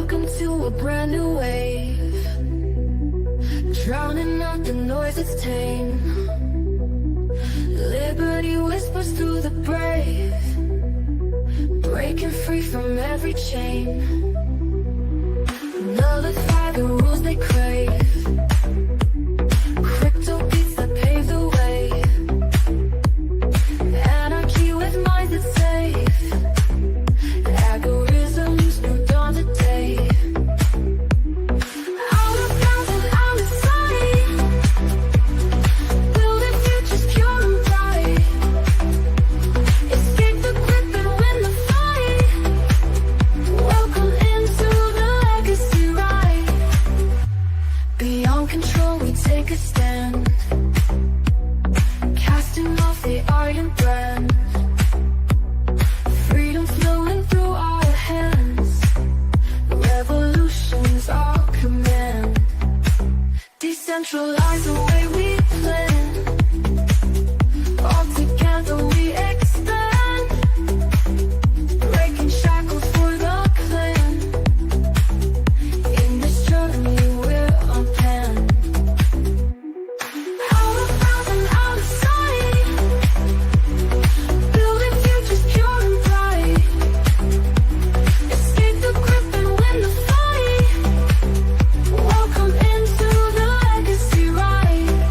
Welcome to a brand new wave, drowning out the noise that's tame. Liberty whispers through the brave, breaking free from every chain. Nullify the rules they crave, crypto beats that pave the way. Anarchy with minds that's safe, algorithms new dawn today. Out of bounds and out of sight, building futures pure and bright. Escape the grip and win the fight. Welcome into the legacy ride. Beyond control we take a stand, casting off the iron brand. Freedom flowing through our hands, revolution's our command. Decentralize the way we plan, all together we expand. Breaking shackles for the clan, in this journey we're unplanned. Out of bounds and out of sight, building futures pure and bright. Escape the grip and win the fight. Welcome into the legacy ride.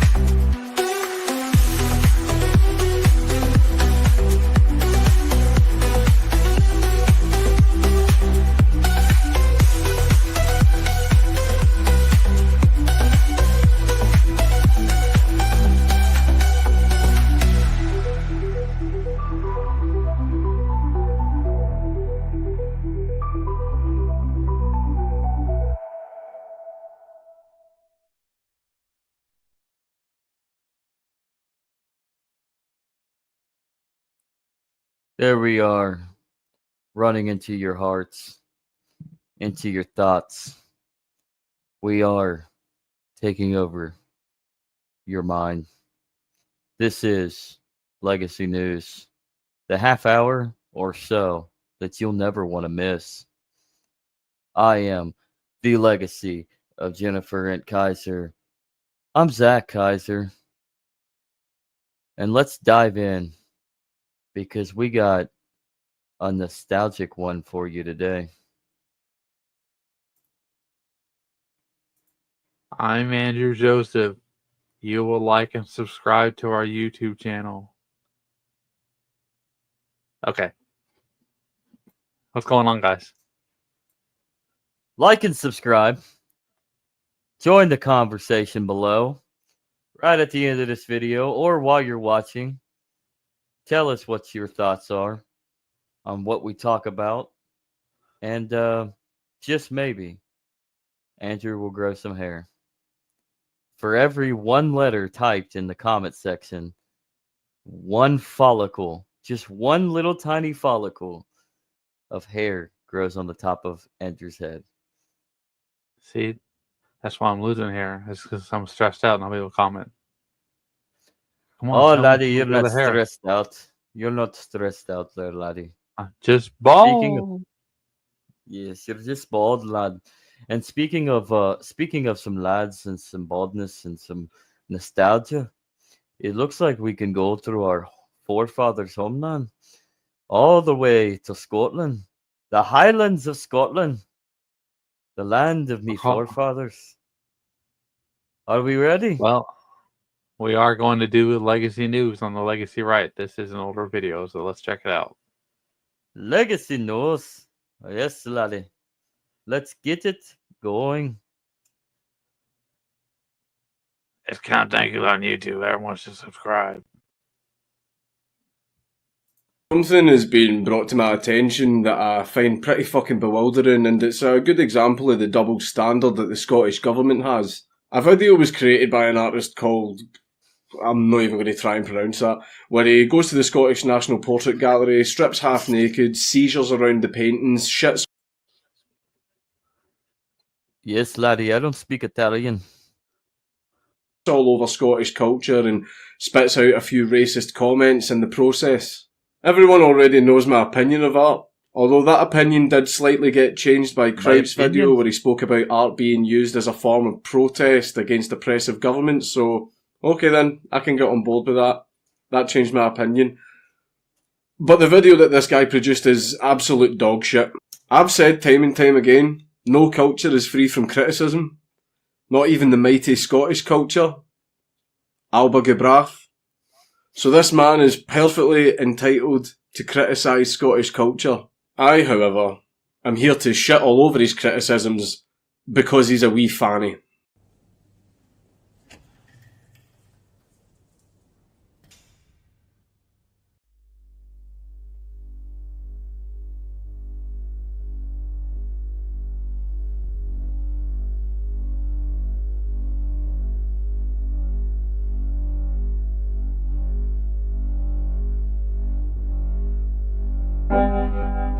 There we are, running into your hearts, into your thoughts. We are taking over your mind. This is Legacy News, the half hour or so that you'll never want to miss. I am the legacy of Jennifer and Kaiser. I'm Zach Kaiser. And let's dive in, because we got a nostalgic one for you today. I'm Andrew Joseph. You will like and subscribe to our YouTube channel. Okay. What's going on, guys? Like and subscribe. Join the conversation below, right at the end of this video, or while you're watching. Tell us what your thoughts are on what we talk about. And just maybe, Andrew will grow some hair. For every one letter typed in the comment section, one follicle, just one little tiny follicle of hair grows on the top of Andrew's head. See, that's why I'm losing hair. It's because I'm stressed out and nobody will comment. Come on, Oh, tell me laddie, you're about not the hair. stressed out. You're not stressed out there, laddie. Just Speaking of- bald. Yes, you're just bald, lad. And speaking of some lads and some baldness and some nostalgia, it looks like we can go through our forefathers' homeland, all the way to Scotland, the Highlands of Scotland, the land of me forefathers. Are we ready? Well, we are going to do Legacy News on the Legacy Right. This is an older video, so let's check it out. Legacy news. Yes, laddie. Let's get it going. It's Count Dankula on YouTube. Everyone should subscribe. Something has been brought to my attention that I find pretty fucking bewildering, and it's a good example of the double standard that the Scottish Government has. A video was created by an artist called, I'm not even going to try and pronounce that, where he goes to the Scottish National Portrait Gallery, strips half naked, seizures around the paintings, shits Yes, laddie, I don't speak Italian. all over Scottish culture and spits out a few racist comments in the process. Everyone already knows my opinion of art. Although that opinion did slightly get changed by Cripe's video where he spoke about art being used as a form of protest against oppressive governments, so okay then, I can get on board with that. That changed my opinion. But the video that this guy produced is absolute dog shit. I've said time and time again, no culture is free from criticism. Not even the mighty Scottish culture. Alba Gebrath. So this man is perfectly entitled to criticise Scottish culture. I, however, am here to shit all over his criticisms because he's a wee fanny.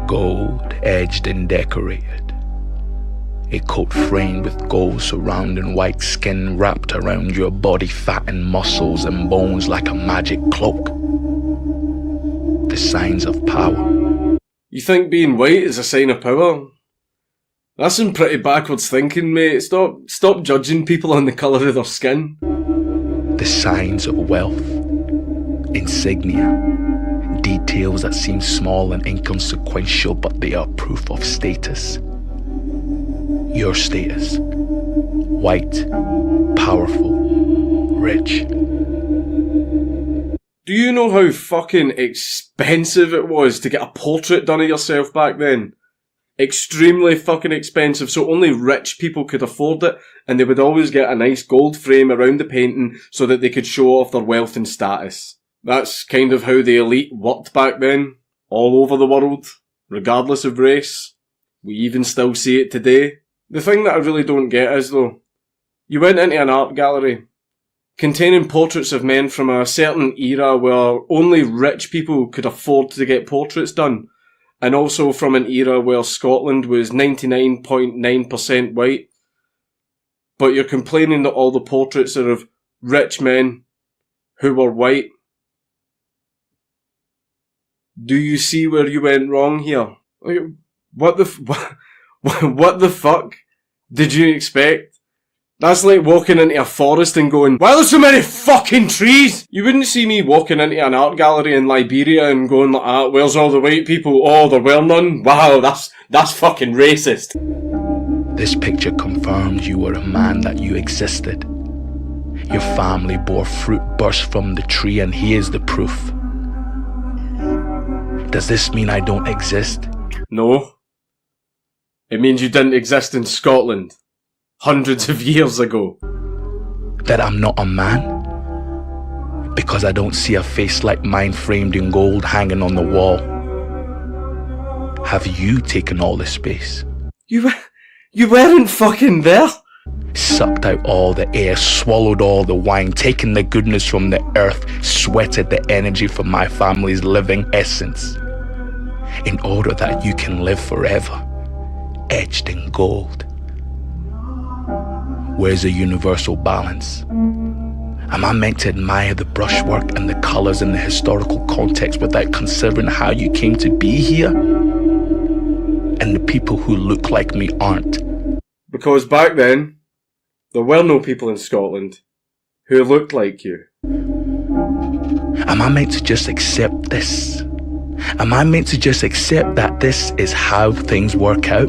Gold, edged and decorated. A coat framed with gold surrounding white skin wrapped around your body, fat and muscles and bones like a magic cloak. The signs of power. You think being white is a sign of power? That's some pretty backwards thinking, mate. Stop judging people on the colour of their skin. The signs of wealth. Insignia. Details that seem small and inconsequential, but they are proof of status. Your status. White, powerful, rich. Do you know how fucking expensive it was to get a portrait done of yourself back then? Extremely fucking expensive, so only rich people could afford it, and they would always get a nice gold frame around the painting so that they could show off their wealth and status. That's kind of how the elite worked back then, all over the world, regardless of race. We even still see it today. The thing that I really don't get is, though, you went into an art gallery containing portraits of men from a certain era where only rich people could afford to get portraits done, and also from an era where Scotland was 99.9% white. But you're complaining that all the portraits are of rich men who were white. Do you see where you went wrong here? What the fuck did you expect? That's like walking into a forest and going, why are there so many fucking trees? You wouldn't see me walking into an art gallery in Liberia and going like, ah, where's all the white people? Oh, there were none? Wow, that's fucking racist. This picture confirms you were a man, that you existed. Your family bore fruit burst from the tree, and here's the proof. Does this mean I don't exist? No. It means you didn't exist in Scotland hundreds of years ago. That I'm not a man? Because I don't see a face like mine framed in gold hanging on the wall. Have you taken all the space? You weren't fucking there. Sucked out all the air, swallowed all the wine, taken the goodness from the earth, sweated the energy from my family's living essence, in order that you can live forever, etched in gold. Where's the universal balance? Am I meant to admire the brushwork and the colours and the historical context without considering how you came to be here? And the people who look like me aren't. Because back then, there were no people in Scotland who looked like you. Am I meant to just accept this? Am I meant to just accept that this is how things work out?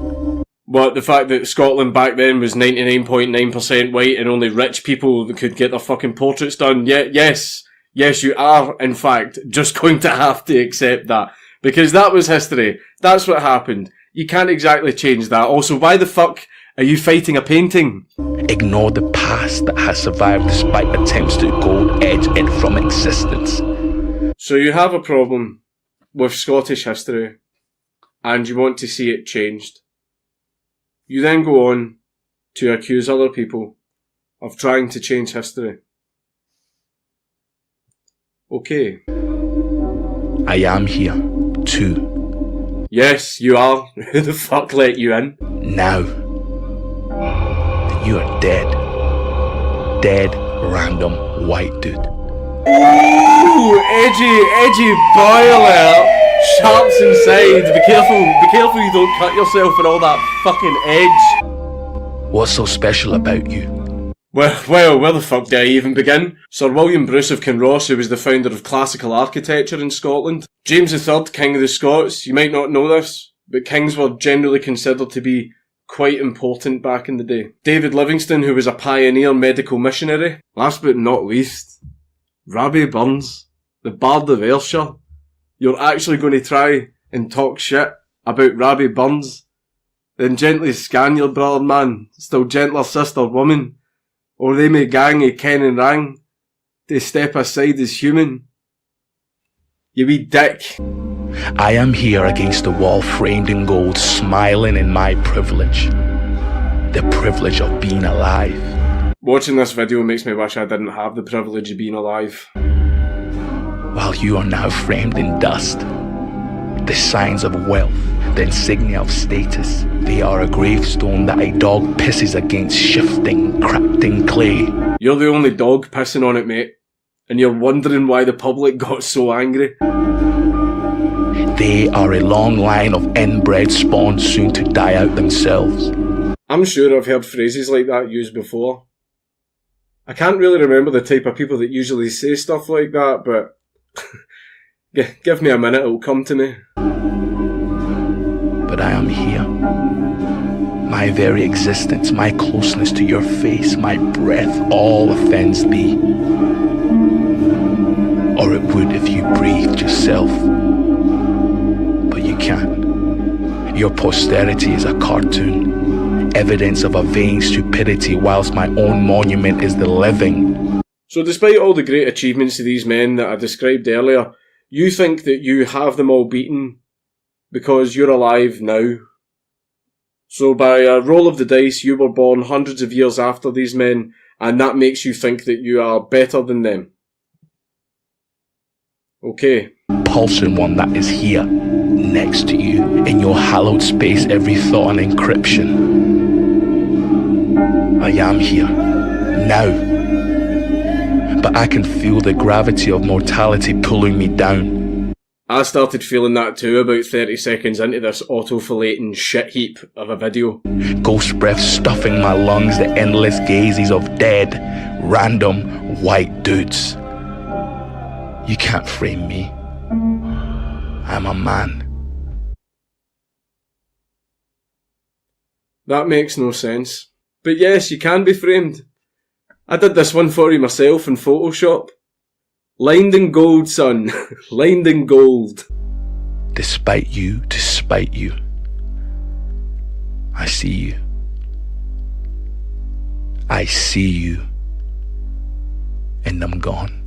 What, the fact that Scotland back then was 99.9% white and only rich people could get their fucking portraits done? Yeah, yes, you are, in fact, just going to have to accept that. Because that was history. That's what happened. You can't exactly change that. Also, why the fuck are you fighting a painting? Ignore the past that has survived despite attempts to gold edge it from existence. So you have a problem with Scottish history, and you want to see it changed. You then go on to accuse other people of trying to change history. Okay. I am here, too. Yes, you are. Who the fuck let you in? Now. You are dead. Dead, random, white dude. Ooh, edgy boy alert. Sharps inside. Be careful you don't cut yourself in all that fucking edge. What's so special about you? Well, where the fuck do I even begin? Sir William Bruce of Kinross, who was the founder of classical architecture in Scotland. James III, King of the Scots. You might not know this, but kings were generally considered to be quite important back in the day. David Livingstone, who was a pioneer medical missionary. Last but not least, Rabbie Burns, the Bard of Ayrshire. You're actually going to try and talk shit about Rabbie Burns? Then gently scan your brother, man. Still gentler sister, woman. Or they may gang a ken and rang to step aside as human. You wee dick. I am here against the wall framed in gold, smiling in my privilege. The privilege of being alive. Watching this video makes me wish I didn't have the privilege of being alive. While you are now framed in dust, the signs of wealth, the insignia of status, they are a gravestone that a dog pisses against, shifting, cracked in clay. You're the only dog pissing on it, mate. And you're wondering why the public got so angry. They are a long line of inbred spawn soon to die out themselves. I'm sure I've heard phrases like that used before. I can't really remember the type of people that usually say stuff like that, but give me a minute, it'll come to me. But I am here. My very existence, my closeness to your face, my breath, all offends thee. Or it would if you breathed yourself. But you can't. Your posterity is a cartoon, evidence of a vain stupidity, whilst my own monument is the living. So despite all the great achievements of these men that I described earlier, you think that you have them all beaten because you're alive now. So by a roll of the dice, you were born hundreds of years after these men, and that makes you think that you are better than them. Okay. Pulsing one that is here, next to you, in your hallowed space, every thought an encryption. I am here, now. But I can feel the gravity of mortality pulling me down. I started feeling that too about 30 seconds into this auto-fillating shit heap of a video. Ghost breath stuffing my lungs, the endless gazes of dead, random, white dudes. You can't frame me. I'm a man. That makes no sense. But yes, you can be framed. I did this one for you myself in Photoshop. Lined in gold, son. Lined in gold. Despite you, I see you. I see you. And I'm gone.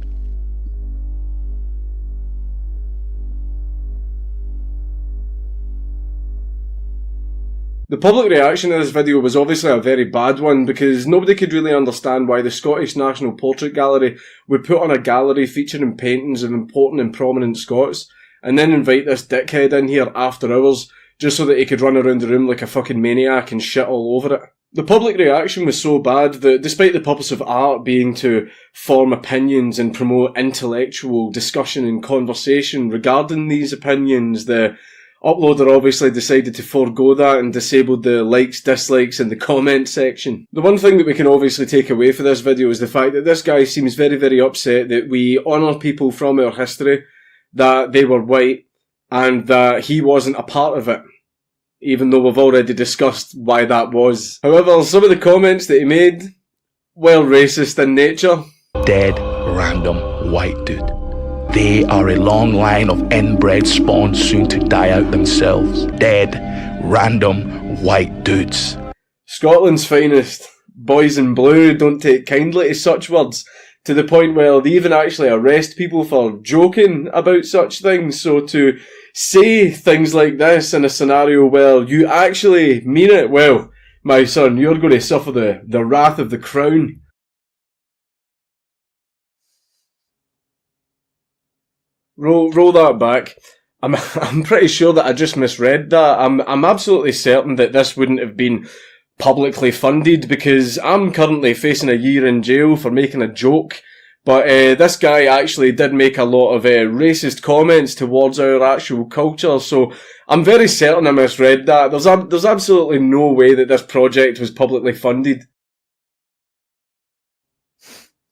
The public reaction to this video was obviously a very bad one because nobody could really understand why the Scottish National Portrait Gallery would put on a gallery featuring paintings of important and prominent Scots and then invite this dickhead in here after hours just so that he could run around the room like a fucking maniac and shit all over it. The public reaction was so bad that despite the purpose of art being to form opinions and promote intellectual discussion and conversation regarding these opinions, the uploader obviously decided to forego that and disabled the likes, dislikes and the comment section. The one thing that we can obviously take away for this video is the fact that this guy seems very, very upset that we honour people from our history, that they were white, and that he wasn't a part of it, even though we've already discussed why that was. However, some of the comments that he made, well, racist in nature. Dead, random, white dude. They are a long line of inbred spawn soon to die out themselves. Dead, random, white dudes. Scotland's finest. Boys in blue don't take kindly to such words, to the point where they even actually arrest people for joking about such things. So to say things like this in a scenario where you actually mean it, well, my son, you're going to suffer the wrath of the crown. Roll that back. I'm pretty sure that I just misread that. I'm absolutely certain that this wouldn't have been publicly funded because I'm currently facing a year in jail for making a joke But this guy actually did make a lot of racist comments towards our actual culture, so I'm very certain I misread that. There's absolutely no way that this project was publicly funded.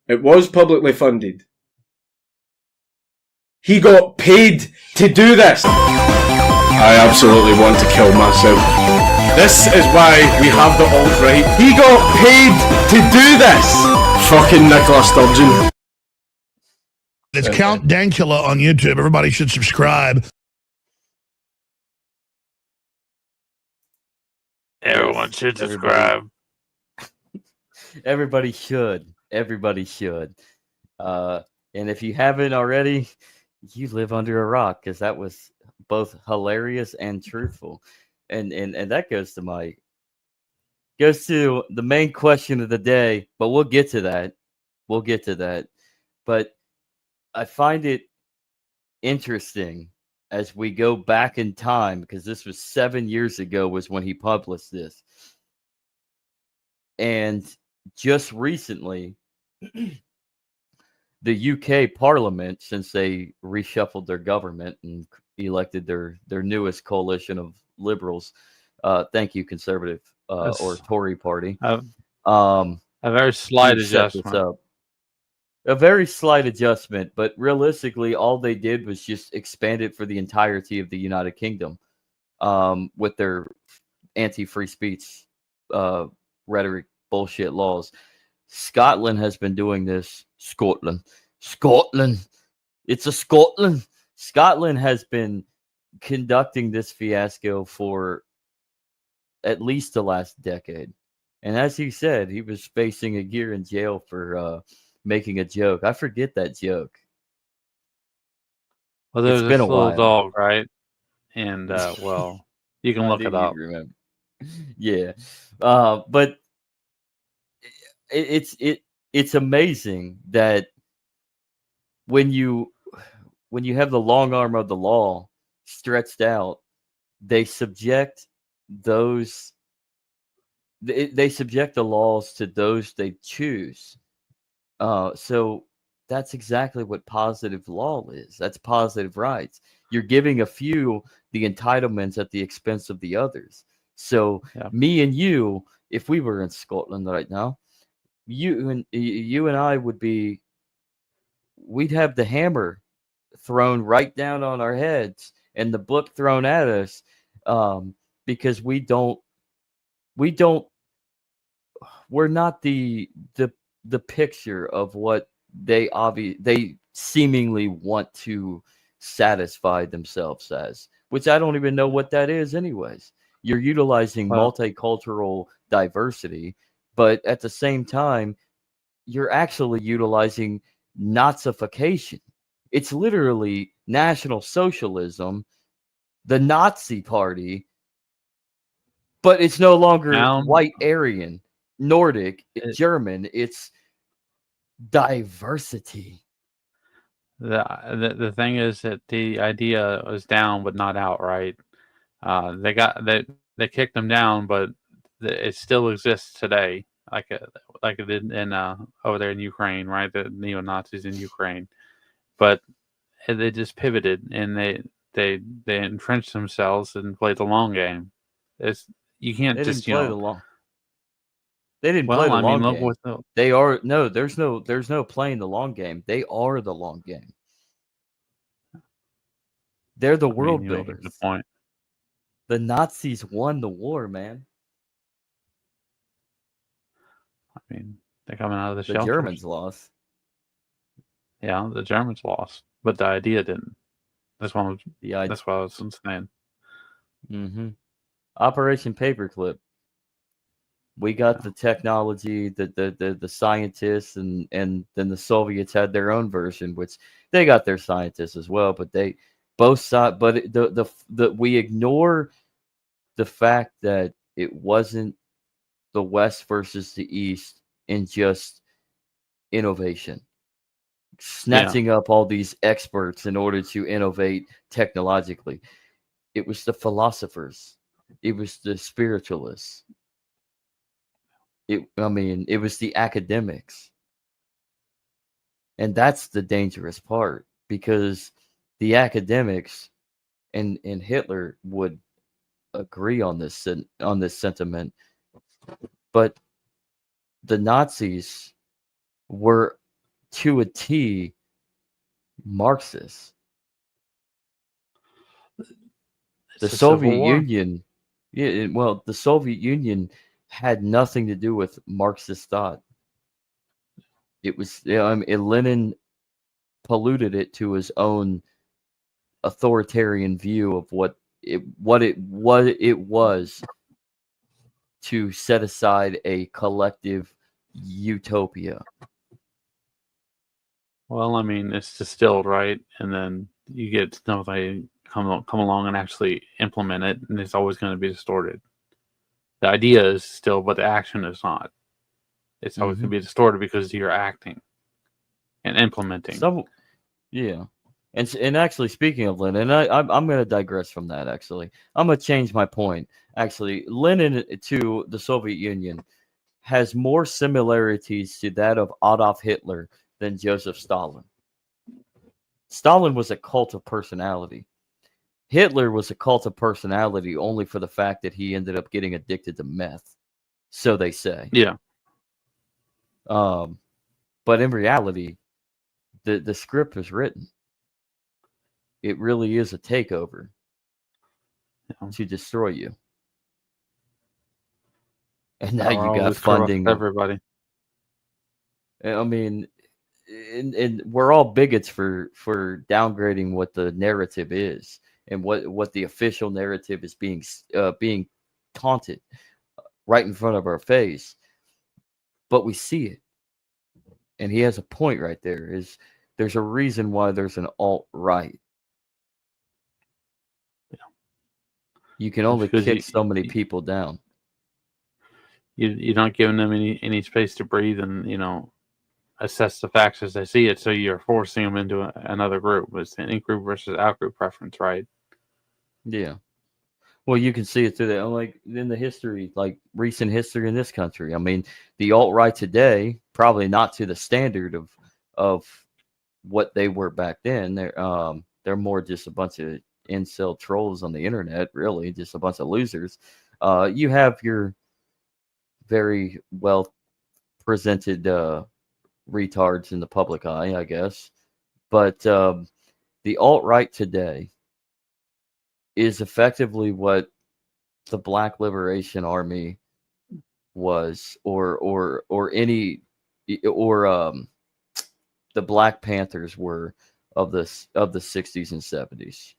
It was publicly funded. He got paid to do this. I absolutely want to kill myself. This is why we have the alt-right. He got paid to do this. Fucking Nicola Sturgeon. It's Count Dankula on YouTube. Everybody should subscribe. Everyone should subscribe. Everybody should. Everybody should. And if you haven't already, you live under a rock, because that was both hilarious and truthful. And that goes to the main question of the day, but we'll get to that. But I find it interesting as we go back in time, because this was 7 years ago was when he published this. And just recently, the UK Parliament, since they reshuffled their government and elected their newest coalition of liberals, thank you, Conservative or Tory Party. A very slight adjustment. A very slight adjustment, but realistically, all they did was just expand it for the entirety of the United Kingdom, with their anti-free speech rhetoric bullshit laws. Scotland has been doing this. Scotland. It's a Scotland. Scotland has been conducting this fiasco for at least the last decade. And as he said, he was facing a year in jail for making a joke. I forget that joke. Well, there's It's been this a little while. dog, right? And well, you can look it up. Remember. Yeah, but it's amazing that when you have the long arm of the law stretched out, they subject the laws to those they choose. So that's exactly what positive law is. That's positive rights. You're giving a few the entitlements at the expense of the others. So me and you, if we were in Scotland right now, you and I we'd have the hammer thrown right down on our heads and the book thrown at us, because we're not the picture of what they seemingly want to satisfy themselves as, which I don't even know what that is anyways. You're utilizing multicultural diversity, but at the same time, you're actually utilizing Nazification. It's literally National Socialism, the Nazi Party, but it's no longer white Aryan, Nordic, German. It's diversity. The thing is that the idea was down but not out, right? They kicked them down, but it still exists today, like it did in over there in Ukraine, right? The neo-Nazis in Ukraine, but they just pivoted and they entrenched themselves and played the long game. You can't just play the long. They didn't play the long game. They are there's no playing the long game. They are the long game. They're the world builders. The point. The Nazis won the war, man. I mean, they're coming out of the The shelters. Germans lost. Yeah, the Germans lost, but the idea didn't. That's what I was saying. Mm-hmm. Operation Paperclip. We got the technology, the scientists, and then the Soviets had their own version, which they got their scientists as well. But they both sides. But we ignore the fact that it wasn't the West versus the East in just innovation, snatching up all these experts in order to innovate technologically. It was the philosophers. It was the spiritualists. It was the academics. And that's the dangerous part, because the academics and Hitler would agree on this sentiment, but the Nazis were to a T Marxists. The It's a civil Soviet war. Union, well, the Soviet Union had nothing to do with Marxist thought. It was, Lenin polluted it to his own authoritarian view of what it was to set aside a collective utopia. Well, I mean, it's distilled, right? And then you get somebody come along and actually implement it, and it's always going to be distorted. The idea is still, but the action is not. It's always going to be distorted because you're acting and implementing. Yeah. And actually, speaking of Lenin, I'm going to digress from that, actually. I'm going to change my point. Actually, Lenin to the Soviet Union has more similarities to that of Adolf Hitler than Joseph Stalin. Stalin was a cult of personality. Hitler was a cult of personality only for the fact that he ended up getting addicted to meth. So they say. Yeah. But in reality, the script was written. It really is a takeover to destroy you. And now you got funding. Everybody. I mean, and we're all bigots for downgrading what the narrative is and what the official narrative is being taunted right in front of our face. But we see it. And he has a point right there. There's a reason why there's an alt-right. Yeah. You can only kick so many people down. You're not giving them any space to breathe and, assess the facts as they see it. So you're forcing them into another group. It's an in-group versus out-group preference, right? Yeah. Well, you can see it through like in the history, like recent history in this country. I mean, the alt-right today, probably not to the standard of what they were back then. They're more just a bunch of incel trolls on the internet, really, just a bunch of losers. You have your very well presented retards in the public eye, I guess. But the alt-right today is effectively what the Black Liberation Army was, or the Black Panthers were of the 60s and 70s.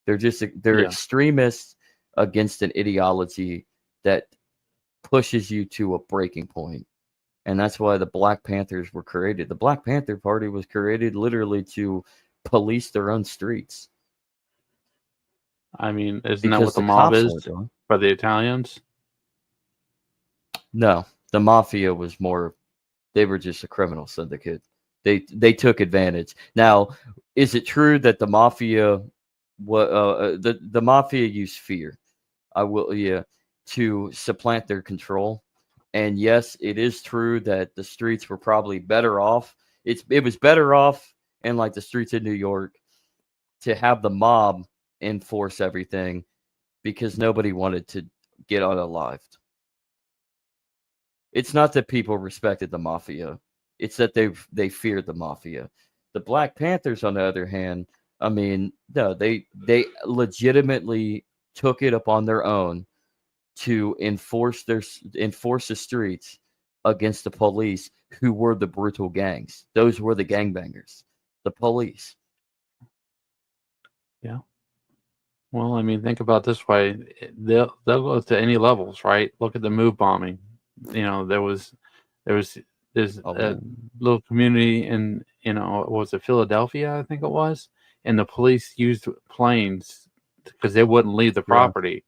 They're extremists against an ideology that pushes you to a breaking point. And that's why the Black Panthers were created. The Black Panther Party was created literally to police their own streets. I mean, isn't that what the mob is for the Italians? No, the mafia was more. They were just a criminal syndicate. They took advantage. Now, is it true that the mafia, the mafia used fear? To supplant their control. And yes, it is true that the streets were probably better off. It was better off in like the streets of New York to have the mob enforce everything because nobody wanted to get unalived. It's not that people respected the mafia. It's that they feared the mafia. The Black Panthers, on the other hand, I mean, no, they legitimately took it upon their own to enforce the streets against the police, who were the brutal gangs. Those were the gangbangers, the police. Yeah. Well, I mean, think about it this way: they'll go to any levels, right? Look at the move bombing. There was this little community in was it Philadelphia? I think it was, and the police used planes because they wouldn't leave the property.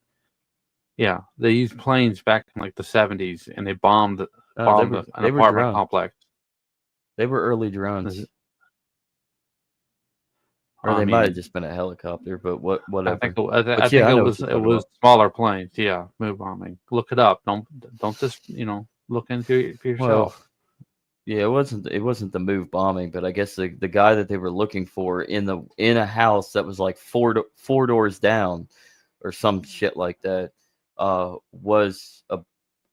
Yeah, they used planes back in like the 70s, and they bombed an apartment complex. They were early drones. Or they might have just been a helicopter, but whatever. I think it was smaller planes. Yeah, move bombing. Look it up. Don't just look into it for yourself. Yeah, it wasn't the move bombing, but I guess the guy that they were looking for in a house that was like four doors down or some shit like that was a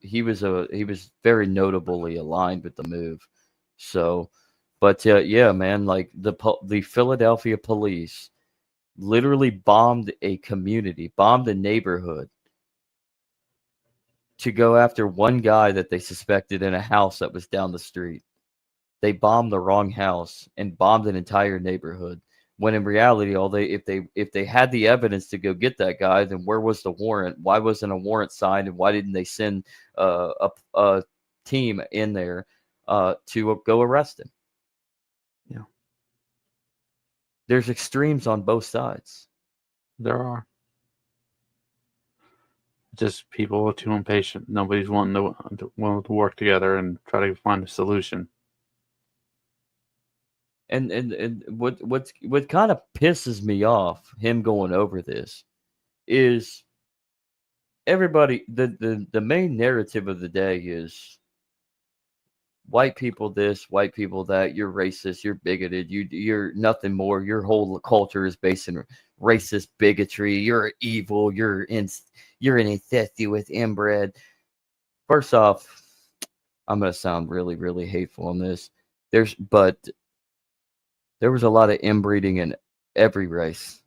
he was very notably aligned with the move. So, but yeah, man, like the Philadelphia police literally bombed a community, bombed a neighborhood to go after one guy that they suspected in a house that was down the street. They bombed the wrong house and bombed an entire neighborhood. When in reality, all they if they had the evidence to go get that guy, then where was the warrant? Why wasn't a warrant signed, and why didn't they send a team in there to go arrest him? Yeah. There's extremes on both sides. There are. Just people are too impatient. Nobody's willing to work together and try to find a solution. And what kind of pisses me off, him going over this, is everybody the main narrative of the day is white people this, white people that, you're racist, you're bigoted, you're nothing more. Your whole culture is based in racist bigotry. You're evil. You're in incestuous with inbred. First off, I'm gonna sound really, really hateful on this. But there was a lot of inbreeding in every race.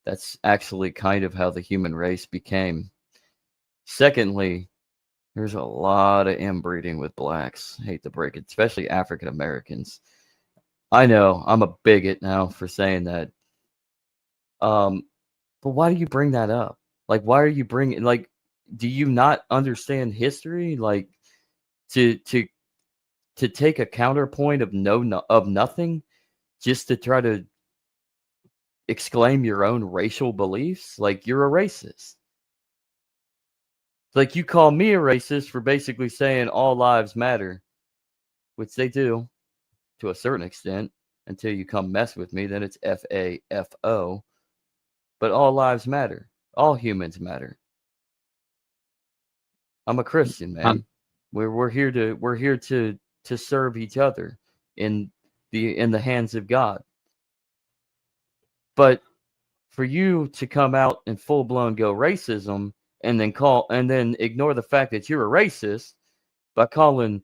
That's actually kind of how the human race became. Secondly, there's a lot of inbreeding with blacks. Hate to break it, especially African Americans. I know I'm a bigot now for saying that. But why do you bring that up? Like, why are you bringing like? Do you not understand history? Like, to to to take a counterpoint of of nothing, just to try to exclaim your own racial beliefs? Like, you're a racist. Like, you call me a racist for basically saying all lives matter, which they do to a certain extent until you come mess with me. Then it's FAFO. But all lives matter. All humans matter. I'm a Christian, man. We're here to serve each other in the hands of God. But for you to come out and full blown go racism and then ignore the fact that you're a racist by calling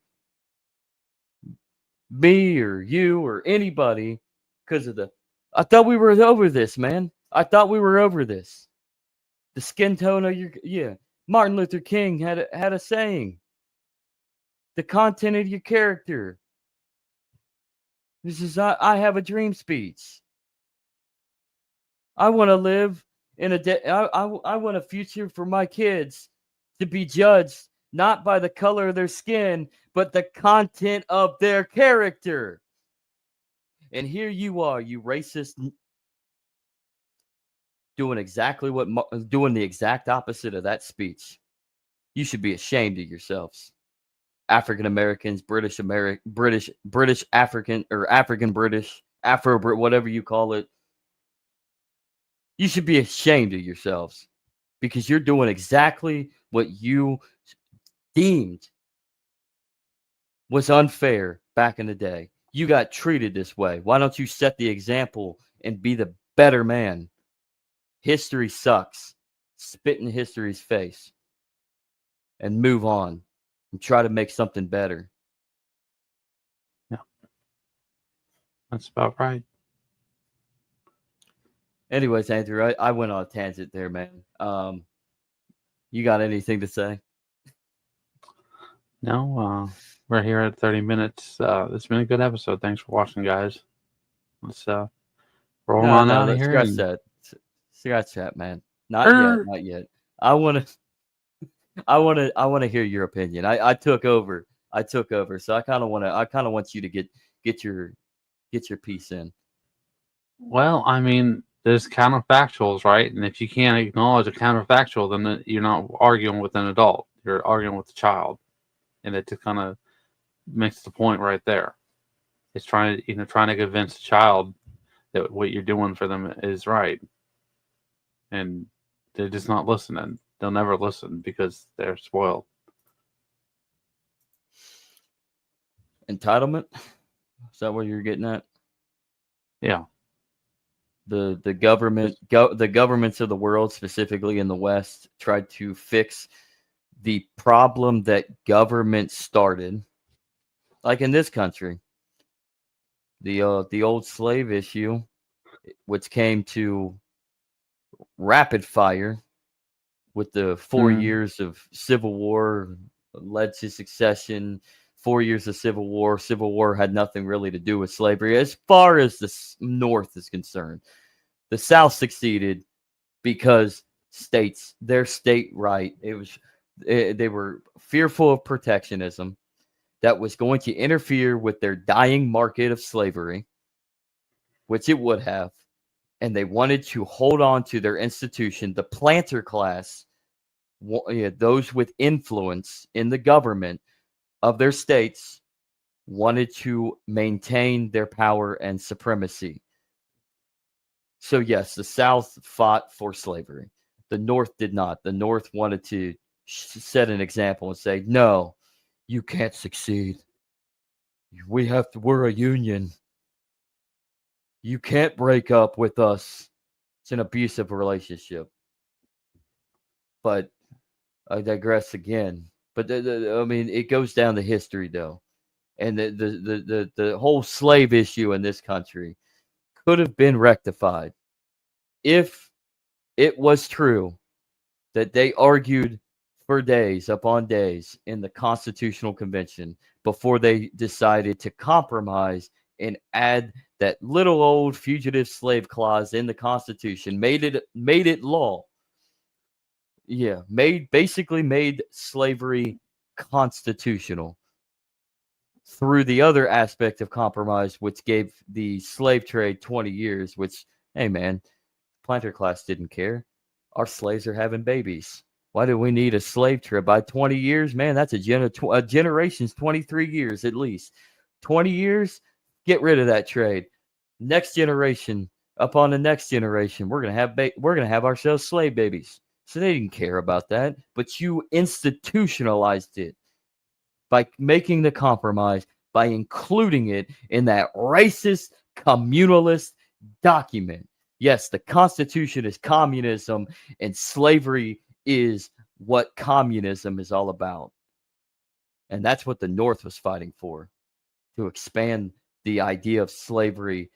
me or you or anybody because of I thought we were over this, man. I thought we were over this. The skin tone of yeah. Martin Luther King had a saying. The content of your character. This is I have a dream speech. I want to live in I want a future for my kids to be judged not by the color of their skin, but the content of their character. And here you are, you racist, doing the exact opposite of that speech. You should be ashamed of yourselves. African Americans, British African, or African British, Afro whatever you call it. You should be ashamed of yourselves because you're doing exactly what you deemed was unfair back in the day. You got treated this way. Why don't you set the example and be the better man? History sucks. Spit in history's face and move on and try to make something better. Yeah. That's about right. Anyways, Andrew, I went on a tangent there, man. You got anything to say? No, we're here at 30 minutes. It's been a good episode. Thanks for watching, guys. Let's roll on out of here. Scratch that, man. Not yet. I want to hear your opinion. I took over. So I kind of want you to get your piece in. Well, I mean, there's counterfactuals, right? And if you can't acknowledge a counterfactual, then you're not arguing with an adult. You're arguing with a child. And it just kind of makes the point right there. It's trying to convince a child that what you're doing for them is right. And they're just not listening. They'll never listen because they're spoiled. Entitlement? Is that what you're getting at? Yeah. The governments of the world, specifically in the West, tried to fix the problem that government started, like in this country, the old slave issue, which came to rapid fire with the 4 years of civil war, led to succession. 4 years of civil war. Civil war had nothing really to do with slavery as far as the North is concerned. The South succeeded because their state right, they were fearful of protectionism that was going to interfere with their dying market of slavery, which it would have, and they wanted to hold on to their institution. The planter class, those with influence in the government of their states, wanted to maintain their power and supremacy. So yes, the South fought for slavery. The North did not. The North wanted to set an example and say, no, you can't succeed. We're a union. You can't break up with us. It's an abusive relationship. But I digress again. But I mean, it goes down to history, though, and the whole slave issue in this country could have been rectified if it was true that they argued for days upon days in the Constitutional Convention before they decided to compromise and add that little old fugitive slave clause in the Constitution, made it law. Yeah, basically made slavery constitutional through the other aspect of compromise, which gave the slave trade 20 years, which, hey man, planter class didn't care. Our slaves are having babies. Why do we need a slave trade by 20 years? Man, that's a generation's 23 years at least. 20 years, get rid of that trade. Next generation, upon the next generation, we're gonna have ourselves slave babies. So they didn't care about that, but you institutionalized it by making the compromise, by including it in that racist, communalist document. Yes, the Constitution is communism, and slavery is what communism is all about. And that's what the North was fighting for, to expand the idea of slavery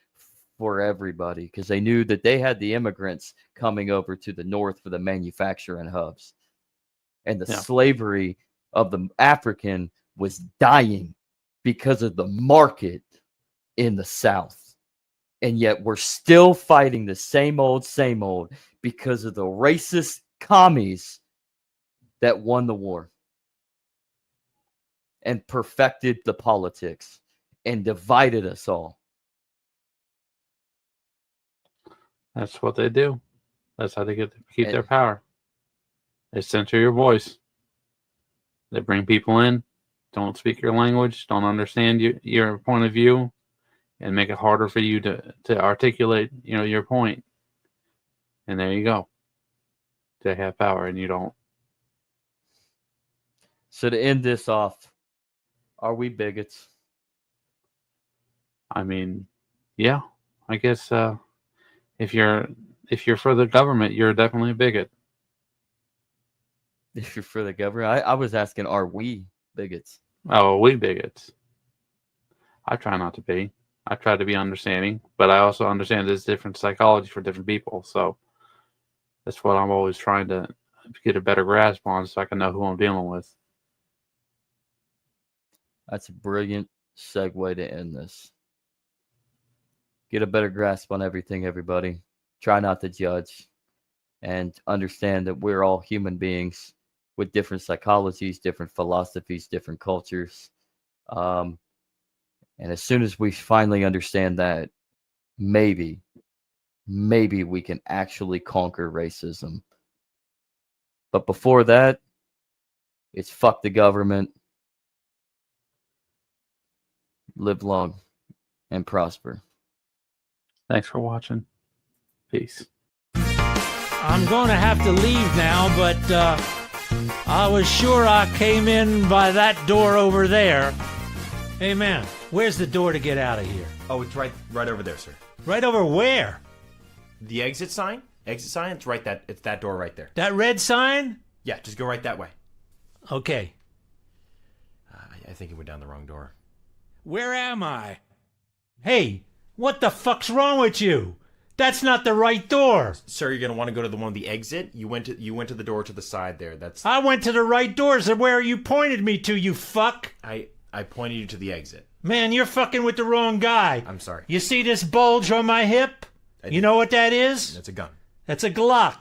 for everybody, because they knew that they had the immigrants coming over to the North for the manufacturing hubs. And the slavery of the African was dying because of the market in the South. And yet we're still fighting the same old because of the racist commies that won the war and perfected the politics and divided us all. That's what they do. That's how they keep their power. They censor your voice. They bring people in, don't speak your language, don't understand your point of view, and make it harder for you to articulate, your point. And there you go. They have power and you don't. So to end this off, are we bigots? I mean, yeah. I guess if you're for the government, you're definitely a bigot. If you're for the government, I was asking, are we bigots? Oh, we bigots. I try not to be. I try to be understanding, but I also understand there's different psychology for different people. So that's what I'm always trying to get a better grasp on, so I can know who I'm dealing with. That's a brilliant segue to end this. Get a better grasp on everything, everybody. Try not to judge, and understand that we're all human beings with different psychologies, different philosophies, different cultures. And as soon as we finally understand that, maybe we can actually conquer racism. But before that, it's fuck the government. Live long and prosper. Thanks for watching. Peace. I'm going to have to leave now, but I was sure I came in by that door over there. Hey, man, where's the door to get out of here? Oh, it's right over there, sir. Right over where? The exit sign? Exit sign? It's that door right there. That red sign? Yeah, just go right that way. Okay. I think it went down the wrong door. Where am I? Hey, what the fuck's wrong with you? That's not the right door. Sir, you're gonna want to go to the one with the exit. You went to the door to the side there. I went to the right doors. Where you pointed me to, you fuck. I pointed you to the exit. Man, you're fucking with the wrong guy. I'm sorry. You see this bulge on my hip? You know what that is? That's a gun. That's a Glock.